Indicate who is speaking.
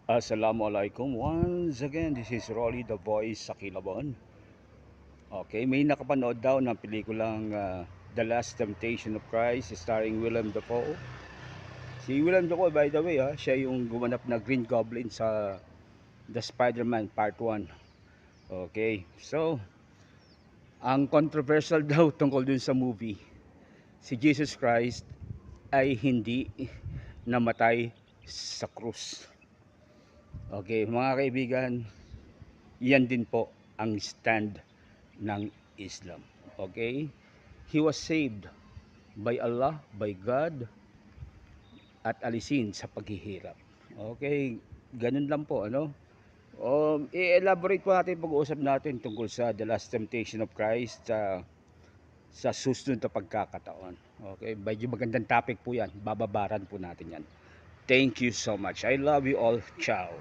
Speaker 1: Assalamualaikum. Once again, this is Rolly the Voice sa Kilabon. Okay, may nakapanood daw ng pelikulang The Last Temptation of Christ starring Willem Dafoe. Si Willem Dafoe, by the way, siya yung gumanap na Green Goblin sa The Spider-Man Part 1. Okay, so ang controversial daw tungkol dun sa movie, si Jesus Christ ay hindi namatay sa krus. Okay, mga kaibigan, yan din po ang stand ng Islam. Okay? He was saved by Allah, by God, at alisin sa paghihirap. Okay? Ganun lang po, ano? I-elaborate po natin pag-uusap natin tungkol sa The Last Temptation of Christ sa susunod na pagkakataon. Okay? Medyo magandang topic po yan. Bababaran po natin yan. Thank you so much. I love you all. Ciao.